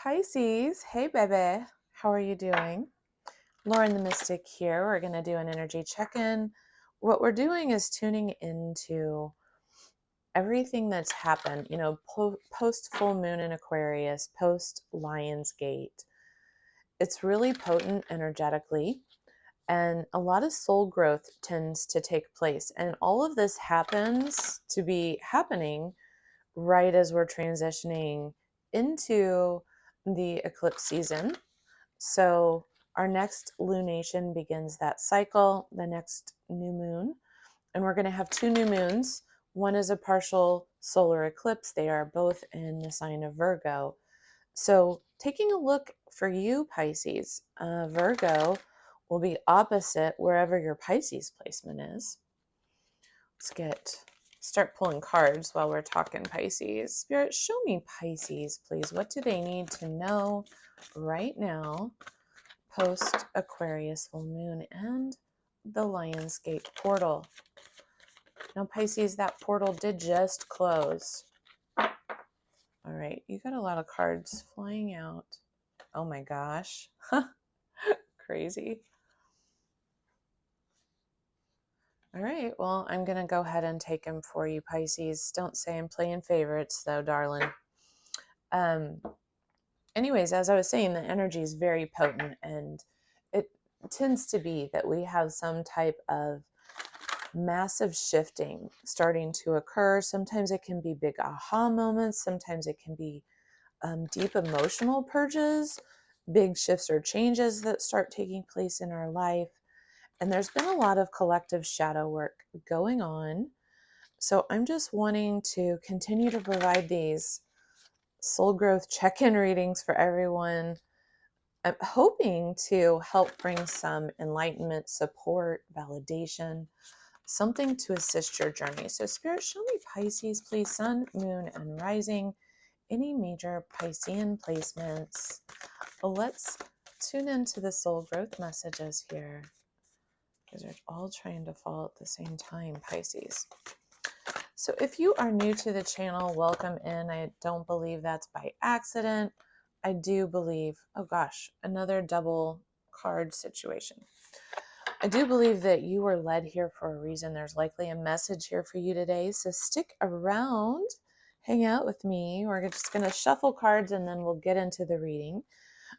Pisces, hey baby, how are you doing? Lauren the Mystic here. We're going to do an energy check-in. What we're doing is tuning into everything that's happened, post full moon in Aquarius, post Lion's Gate. It's really potent energetically, and a lot of soul growth tends to take place. And all of this happens to be happening right as we're transitioning into the eclipse season. So our next lunation begins that cycle, the next new moon. And we're going to have two new moons. One is a partial solar eclipse. They are both in the sign of Virgo. So taking a look for you, Pisces, Virgo will be opposite wherever your Pisces placement is. Let's start pulling cards while we're talking Pisces. Spirit, show me Pisces, please. What do they need to know right now, post Aquarius full moon and the Lion's Gate portal? Now, Pisces, that portal did just close. All right, you got a lot of cards flying out. Oh my gosh. Crazy. All right, well, I'm going to go ahead and take them for you, Pisces. Don't say I'm playing favorites, though, darling. Anyways, as I was saying, the energy is very potent, and it tends to be that we have some type of massive shifting starting to occur. Sometimes it can be big aha moments. Sometimes it can be deep emotional purges, big shifts or changes that start taking place in our life. And there's been a lot of collective shadow work going on. So I'm just wanting to continue to provide these soul growth check-in readings for everyone. I'm hoping to help bring some enlightenment, support, validation, something to assist your journey. So Spirit, show me Pisces, please. Sun, moon, and rising. Any major Piscean placements. Let's tune into the soul growth messages here, because they're all trying to fall at the same time, Pisces. So if you are new to the channel, welcome in. I don't believe that's by accident. I do believe, oh gosh, another double card situation. I do believe that you were led here for a reason. There's likely a message here for you today. So stick around, hang out with me. We're just going to shuffle cards and then we'll get into the reading.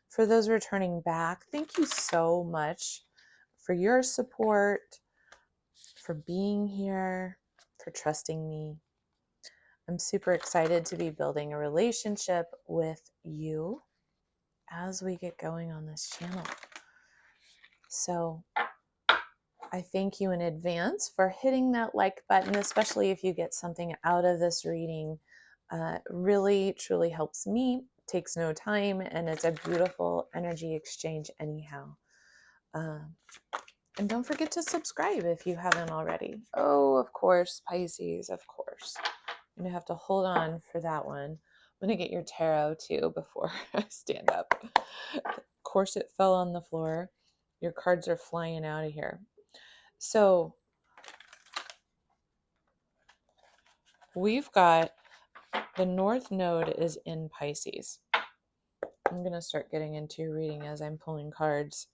For those returning back, thank you so much for your support, for being here, for trusting me. I'm super excited to be building a relationship with you as we get going on this channel. So I thank you in advance for hitting that like button, especially if you get something out of this reading. Really, truly helps me, takes no time, and it's a beautiful energy exchange anyhow. And don't forget to subscribe if you haven't already. Oh, of course, Pisces, of course. I'm going to have to hold on for that one. I'm going to get your tarot too before I stand up. Of course, it fell on the floor. Your cards are flying out of here. So we've got the North Node is in Pisces. I'm going to start getting into your reading as I'm pulling cards.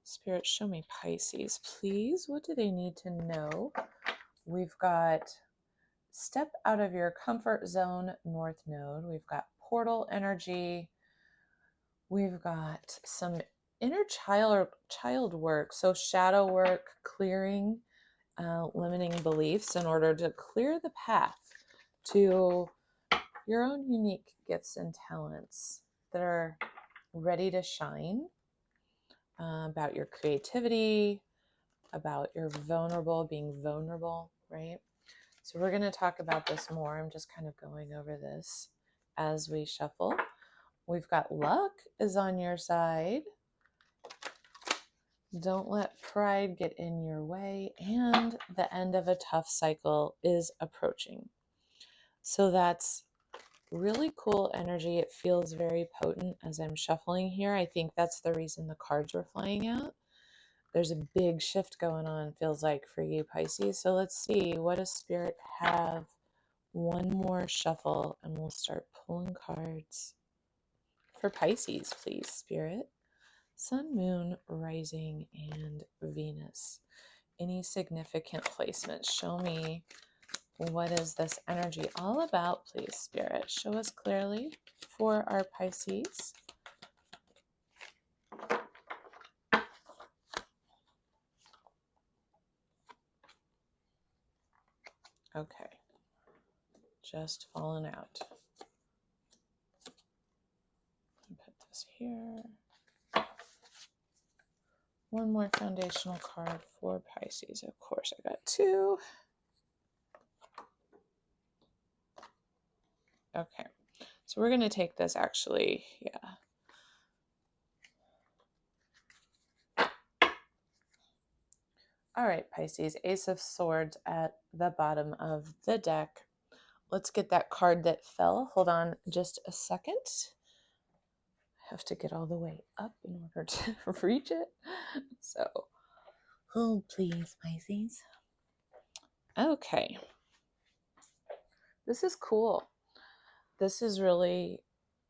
Spirit, show me Pisces, please. What do they need to know? We've got step out of your comfort zone, North Node. We've got portal energy. We've got some inner child work. So shadow work, clearing limiting beliefs in order to clear the path to your own unique gifts and talents that are ready to shine, about your creativity, about your being vulnerable, right? So we're going to talk about this more. I'm just kind of going over this as we shuffle. We've got luck is on your side. Don't let pride get in your way. And the end of a tough cycle is approaching. So that's really cool energy. It feels very potent as I'm shuffling here. I think that's the reason the cards were flying out. There's a big shift going on, feels like, for you, Pisces. So let's see, what does Spirit have One more shuffle and we'll start pulling cards for Pisces, please, Spirit. Sun, Moon, Rising, and Venus. Any significant placements? Show me, what is this energy all about, please, Spirit? Show us clearly for our Pisces. Okay, just falling out. Put this here. One more foundational card for Pisces. Of course, I got two. Okay, so we're going to take this actually, yeah. All right, Pisces, Ace of Swords at the bottom of the deck. Let's get that card that fell. Hold on just a second. I have to get all the way up in order to reach it. So, hold please, Pisces. Okay. This is cool. This is really,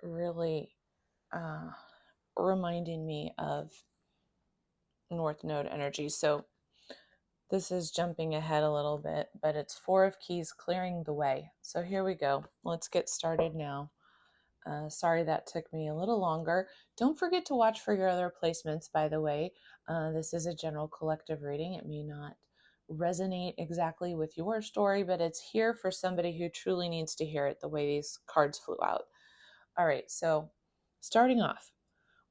really reminding me of North Node energy. So this is jumping ahead a little bit, but it's Four of Keys, clearing the way. So here we go. Let's get started now. Sorry that took me a little longer. Don't forget to watch for your other placements, by the way. This is a general collective reading. It may not resonate exactly with your story, but it's here for somebody who truly needs to hear it the way these cards flew out. All right, so starting off,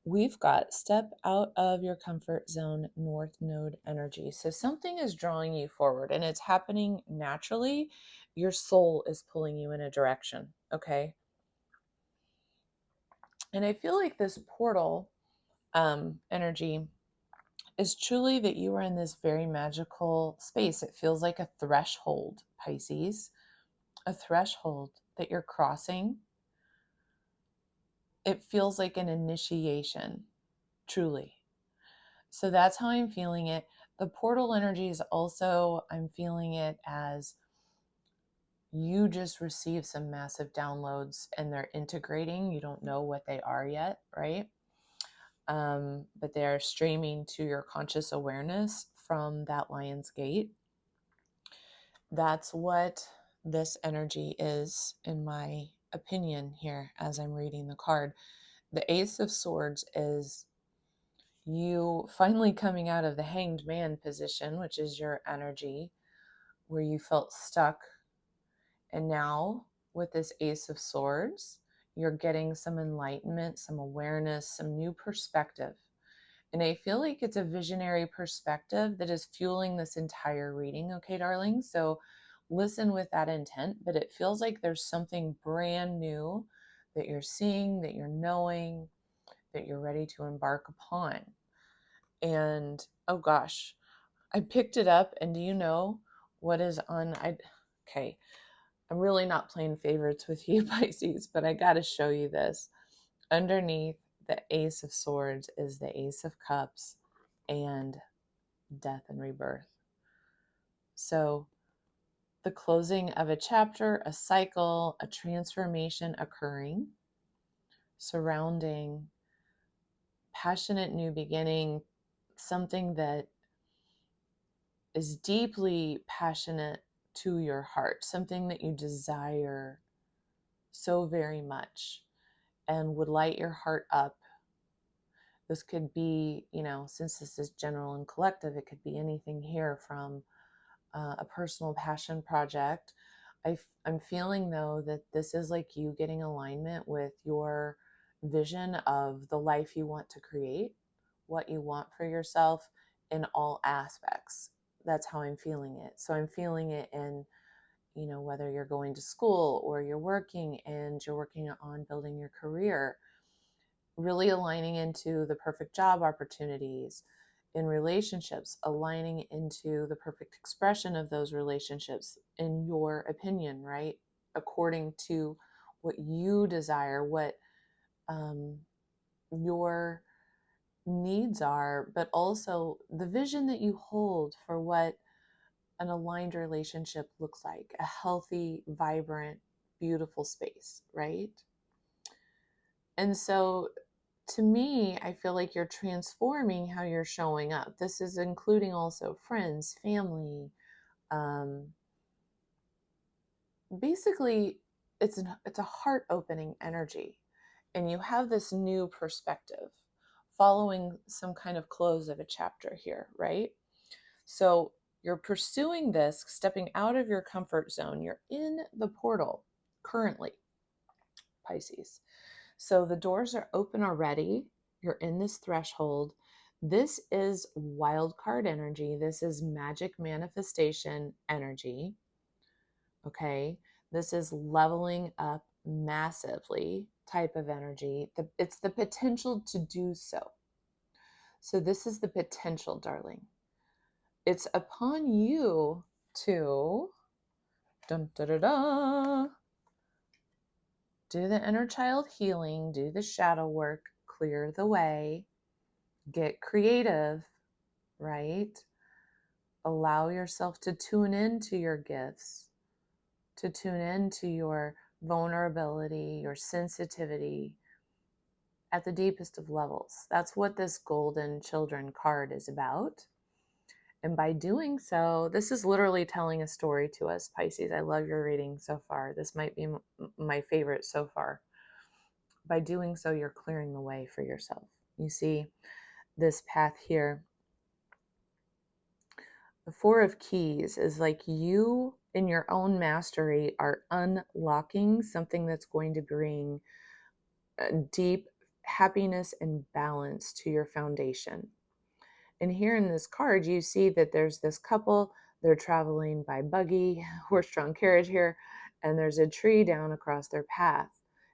we've got step out of your comfort zone, North Node energy. So something is drawing you forward and it's happening naturally. Your soul is pulling you in a direction, okay? And I feel like this portal energy is truly that you are in this very magical space. It feels like a threshold, Pisces, a threshold that you're crossing. It feels like an initiation, truly. So that's how I'm feeling it. The portal energy is also, I'm feeling it as you just received some massive downloads and they're integrating. You don't know what they are yet, right? But they're streaming to your conscious awareness from that lion's gate. That's what this energy is, in my opinion, here as I'm reading the card. The Ace of Swords is you finally coming out of the Hanged Man position, which is your energy, where you felt stuck. And now with this Ace of Swords, you're getting some enlightenment, some awareness, some new perspective. And I feel like it's a visionary perspective that is fueling this entire reading, okay, darling? So listen with that intent, but it feels like there's something brand new that you're seeing, that you're knowing, that you're ready to embark upon. And oh gosh, I picked it up, and do you know what is on? Okay, I'm really not playing favorites with you, Pisces, but I got to show you this. Underneath the Ace of Swords is the Ace of Cups and death and rebirth. So the closing of a chapter, a cycle, a transformation occurring, surrounding passionate new beginning, something that is deeply passionate to your heart, something that you desire so very much and would light your heart up. This could be, since this is general and collective, it could be anything here from a personal passion project. I'm feeling, though, that this is like you getting alignment with your vision of the life you want to create, what you want for yourself in all aspects. That's how I'm feeling it. So I'm feeling it in, whether you're going to school or you're working and you're working on building your career, really aligning into the perfect job opportunities, in relationships, aligning into the perfect expression of those relationships in your opinion, right? According to what you desire, what your needs are, but also the vision that you hold for what an aligned relationship looks like, a healthy, vibrant, beautiful space, right? And so to me, I feel like you're transforming how you're showing up. This is including also friends, family. Basically, it's a heart opening energy, and you have this new perspective following some kind of close of a chapter here, right? So you're pursuing this, stepping out of your comfort zone. You're in the portal currently, Pisces. So the doors are open already. You're in this threshold. This is wild card energy. This is magic manifestation energy. Okay. This is leveling up massively type of energy. It's the potential to do so. So this is the potential, darling. It's upon you to dun, da, da, da, do the inner child healing, do the shadow work, clear the way, get creative, right? Allow yourself to tune into your gifts, to tune into your vulnerability, your sensitivity at the deepest of levels. That's what this golden children card is about. And by doing so, this is literally telling a story to us, Pisces. I love your reading so far. This might be my favorite so far. By doing so, you're clearing the way for yourself. You see this path here. The Four of Keys is like you in your own mastery are unlocking something that's going to bring deep happiness and balance to your foundation. And here in this card, you see that there's this couple, they're traveling by buggy, horse-drawn carriage here, and there's a tree down across their path.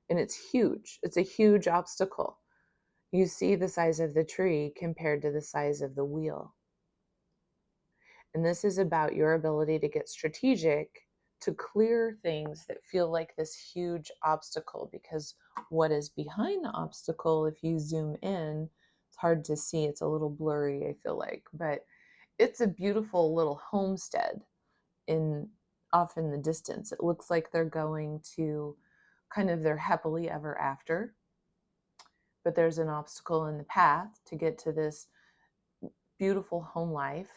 And it's huge. It's a huge obstacle. You see the size of the tree compared to the size of the wheel. And this is about your ability to get strategic, to clear things that feel like this huge obstacle, because what is behind the obstacle, if you zoom in, it's hard to see. It's a little blurry, I feel like, but it's a beautiful little homestead off in the distance. It looks like they're going to kind of their happily ever after, but there's an obstacle in the path to get to this beautiful home life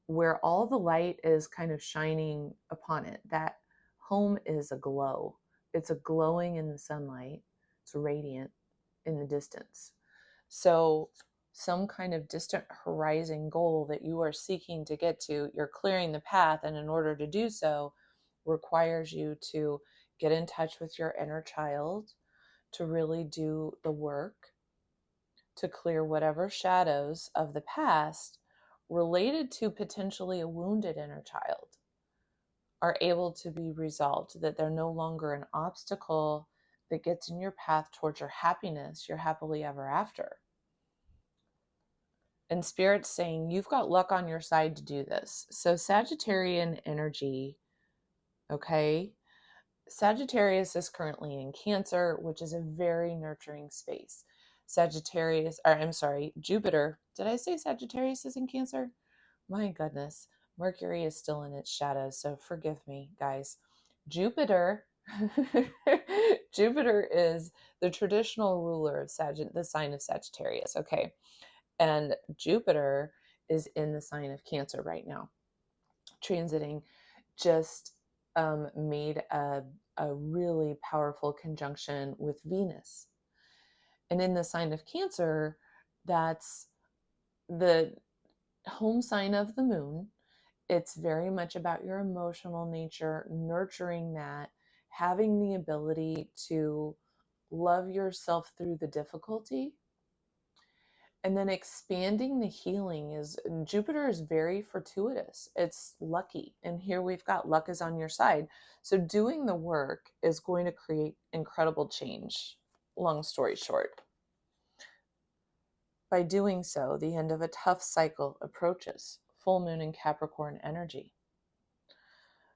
where all the light is kind of shining upon it. That home is aglow. It's a glowing in the sunlight. It's radiant in the distance. So some kind of distant horizon goal that you are seeking to get to, you're clearing the path. And in order to do so, requires you to get in touch with your inner child, to really do the work, to clear whatever shadows of the past related to potentially a wounded inner child are able to be resolved, that they're no longer an obstacle that gets in your path towards your happiness, your happily ever after. And Spirit's saying you've got luck on your side to do this. So Sagittarian energy, okay? Sagittarius is currently in Cancer, which is a very nurturing space. Jupiter. Did I say Sagittarius is in Cancer? My goodness. Mercury is still in its shadows, so forgive me, guys. Jupiter, Jupiter is the traditional ruler of the sign of Sagittarius, okay? And Jupiter is in the sign of Cancer right now, transiting, just made a really powerful conjunction with Venus. And in the sign of Cancer, that's the home sign of the moon. It's very much about your emotional nature, nurturing that, having the ability to love yourself through the difficulty. And then expanding the healing is, Jupiter is very fortuitous. It's lucky. And here we've got luck is on your side. So doing the work is going to create incredible change. Long story short. By doing so, the end of a tough cycle approaches. Full moon in Capricorn energy.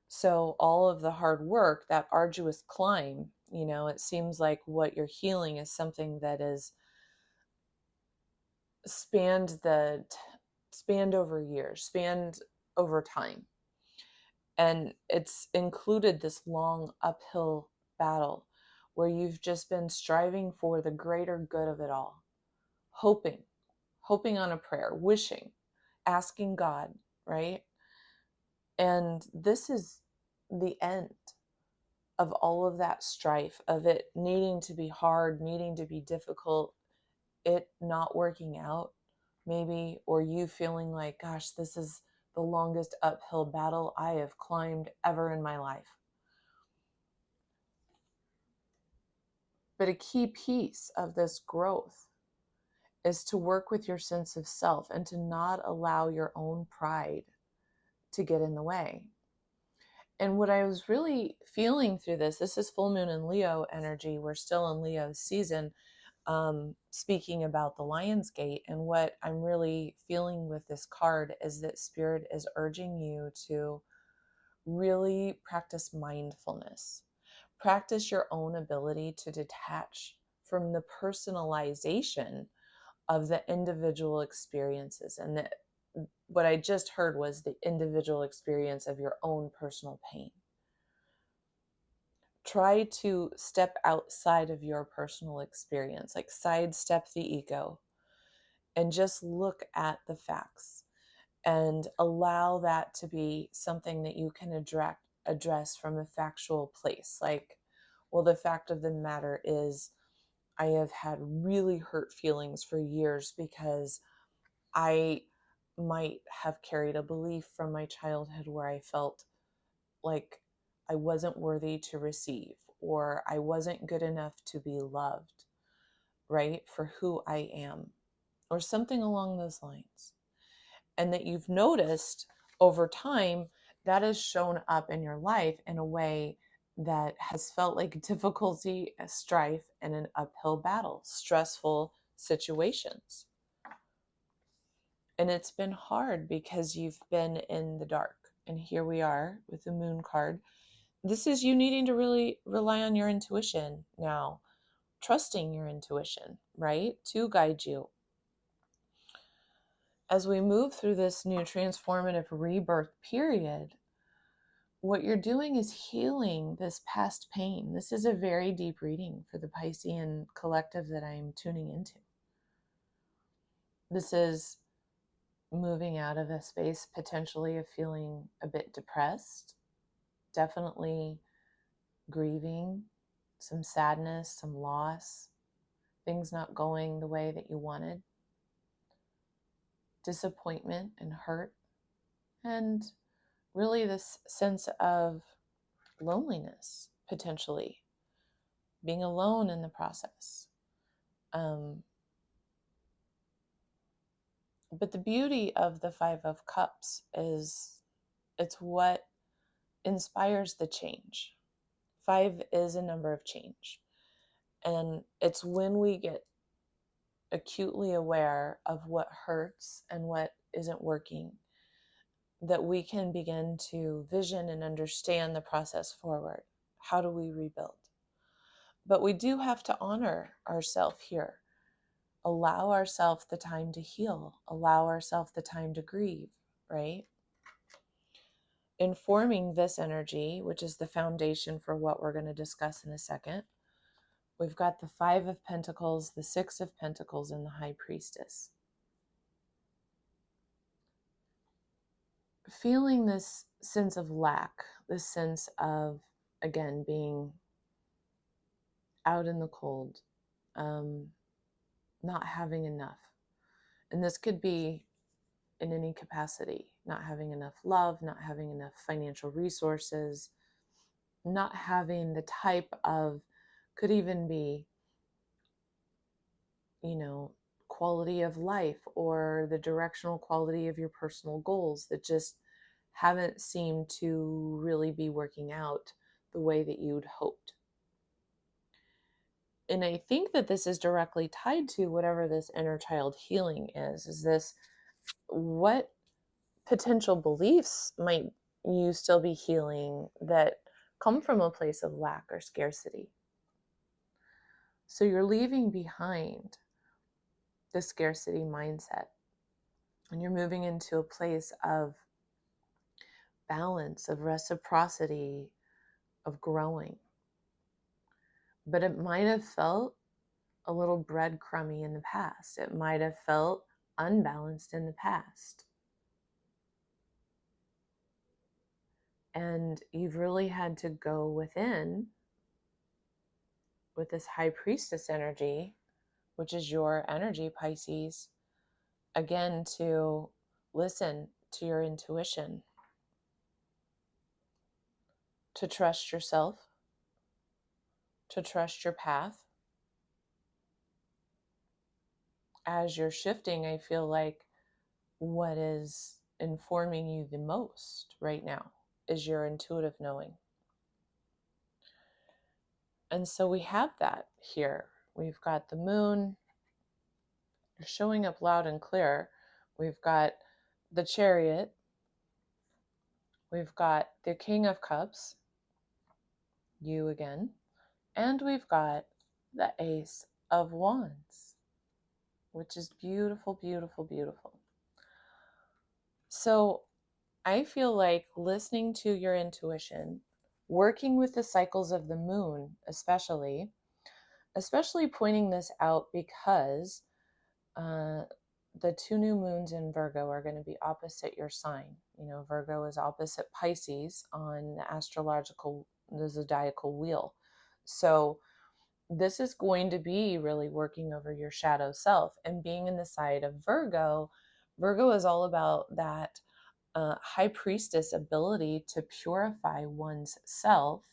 So all of the hard work, that arduous climb, it seems like what you're healing is something that is spanned over years, spanned over time. And it's included this long uphill battle where you've just been striving for the greater good of it all, hoping on a prayer, wishing, asking God, right? And this is the end of all of that strife, of it needing to be hard, needing to be difficult, it not working out, maybe, or you feeling like, gosh, this is the longest uphill battle I have climbed ever in my life. But a key piece of this growth is to work with your sense of self and to not allow your own pride to get in the way. And what I was really feeling through this is full moon in Leo energy. We're still in Leo season, speaking about the Lion's Gate. And what I'm really feeling with this card is that Spirit is urging you to really practice mindfulness. Practice your own ability to detach from the personalization of the individual experiences. And that what I just heard was the individual experience of your own personal pain. Try to step outside of your personal experience, like sidestep the ego, and just look at the facts and allow that to be something that you can address from a factual place. Like, well, the fact of the matter is, I have had really hurt feelings for years because I might have carried a belief from my childhood where I felt like I wasn't worthy to receive, or I wasn't good enough to be loved, right, for who I am, or something along those lines. And that you've noticed over time that has shown up in your life in a way that has felt like difficulty, strife, and an uphill battle, stressful situations. And it's been hard because you've been in the dark. And here we are with the moon card. This is you needing to really rely on your intuition now, trusting your intuition, right, to guide you. As we move through this new transformative rebirth period, what you're doing is healing this past pain. This is a very deep reading for the Piscean collective that I'm tuning into. This is moving out of a space potentially of feeling a bit depressed, definitely grieving, some sadness, some loss, things not going the way that you wanted, disappointment and hurt, and really this sense of loneliness, potentially being alone in the process. But the beauty of the Five of Cups is it's what inspires the change. 5 is a number of change. And it's when we get acutely aware of what hurts and what isn't working that we can begin to vision and understand the process forward. How do we rebuild? But we do have to honor ourselves here. Allow ourselves the time to heal. Allow ourselves the time to grieve, right? Informing this energy, which is the foundation for what we're going to discuss in a second, we've got the 5 of Pentacles, the 6 of Pentacles, and the High Priestess. Feeling this sense of lack, this sense of, again, being out in the cold, not having enough. And this could be in any capacity, not having enough love, not having enough financial resources, not having the type of, could even be, quality of life or the directional quality of your personal goals that just haven't seemed to really be working out the way that you'd hoped. And I think that this is directly tied to whatever this inner child healing is this, what potential beliefs might you still be healing that come from a place of lack or scarcity? So you're leaving behind the scarcity mindset and you're moving into a place of balance, of reciprocity, of growing. But it might have felt a little breadcrumby in the past. It might have felt unbalanced in the past. And you've really had to go within with this high priestess energy, which is your energy, Pisces, again, to listen to your intuition, to trust yourself, to trust your path. As you're shifting, I feel like what is informing you the most right now is your intuitive knowing. And so we have that here. We've got the moon showing up loud and clear. We've got the Chariot. We've got the King of Cups, you again. And we've got the Ace of Wands, which is beautiful, beautiful, beautiful. So I feel like listening to your intuition, working with the cycles of the moon, especially pointing this out because the two new moons in Virgo are going to be opposite your sign. You know, Virgo is opposite Pisces on the zodiacal wheel. So this is going to be really working over your shadow self, and being in the side of Virgo. Virgo is all about that high priestess ability to purify one's self.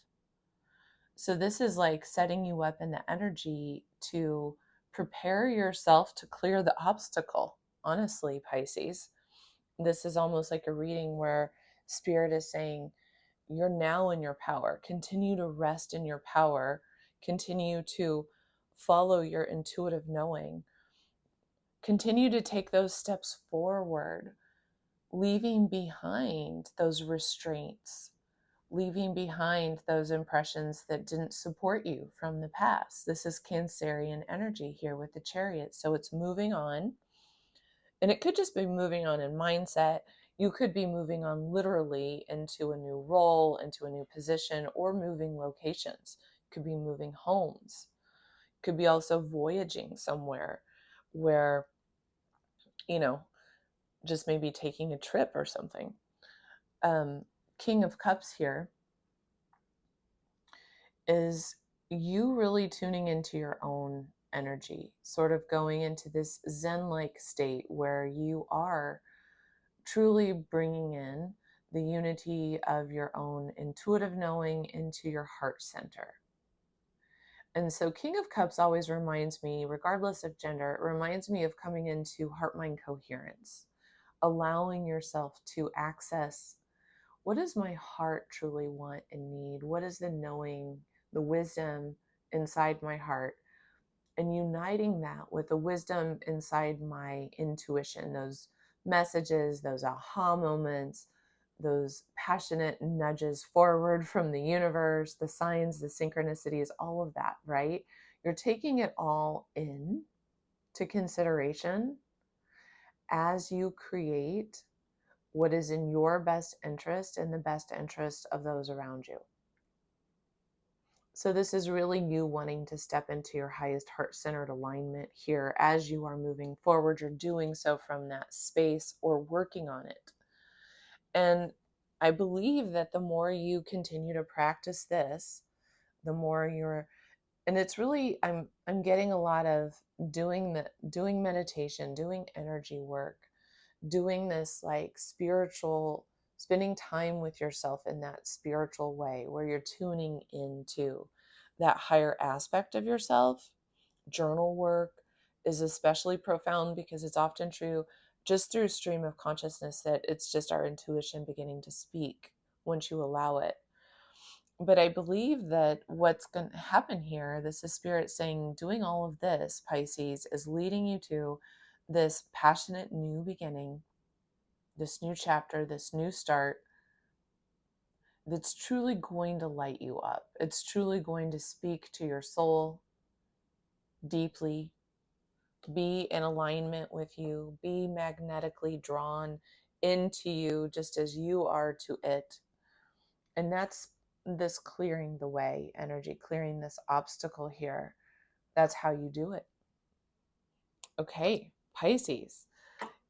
So this is like setting you up in the energy to prepare yourself to clear the obstacle. Honestly, Pisces, this is almost like a reading where Spirit is saying, you're now in your power. Continue to rest in your power. Continue to follow your intuitive knowing. Continue to take those steps forward, leaving behind those restraints, leaving behind those impressions that didn't support you from the past. This is Cancerian energy here with the Chariot. So it's moving on. And it could just be moving on in mindset. You could be moving on literally into a new role, into a new position, or moving locations. It could be moving homes. It could be also voyaging somewhere where, you know, just maybe taking a trip or something. King of Cups here is you really tuning into your own energy, sort of going into this Zen-like state where you are truly bringing in the unity of your own intuitive knowing into your heart center. And so King of Cups always reminds me, regardless of gender, it reminds me of coming into heart-mind coherence, allowing yourself to access, what does my heart truly want and need? What is the knowing, the wisdom inside my heart? And uniting that with the wisdom inside my intuition, those messages, those aha moments, those passionate nudges forward from the universe, the signs, the synchronicities, all of that, right? You're taking it all in to consideration as you create what is in your best interest and the best interest of those around you. So this is really you wanting to step into your highest heart-centered alignment here as you are moving forward. You're doing so from that space or working on it. And I believe that the more you continue to practice this, the more and it's really, I'm getting a lot of doing meditation, doing energy work, doing this like spiritual, spending time with yourself in that spiritual way where you're tuning into that higher aspect of yourself. Journal work is especially profound because it's often true just through stream of consciousness that it's just our intuition beginning to speak once you allow it. But I believe that what's going to happen here, this is Spirit saying, doing all of this, Pisces, is leading you to this passionate new beginning, this new chapter, this new start that's truly going to light you up. It's truly going to speak to your soul deeply, be in alignment with you, be magnetically drawn into you just as you are to it. And that's this clearing the way energy, clearing this obstacle here. That's how you do it. Okay, Pisces.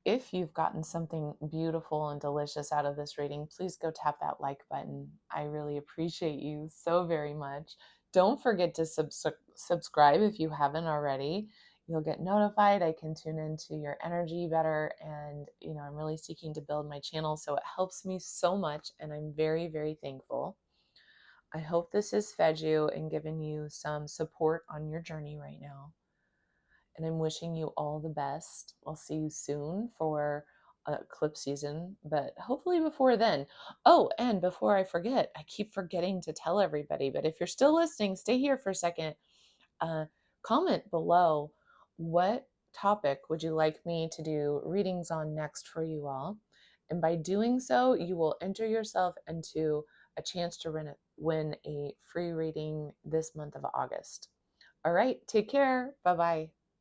If you've gotten something beautiful and delicious out of this reading, please go tap that like button. I really appreciate you so very much. Don't forget to subscribe if you haven't already. You'll get notified. I can tune into your energy better. And, I'm really seeking to build my channel, so it helps me so much. And I'm very, very thankful. I hope this has fed you and given you some support on your journey right now. And I'm wishing you all the best. I'll see you soon for eclipse season, but hopefully before then. Oh, and before I forget, I keep forgetting to tell everybody, but if you're still listening, stay here for a second. Comment below, what topic would you like me to do readings on next for you all? And by doing so, you will enter yourself into a chance to win a free reading this month of August. All right, take care. Bye-bye.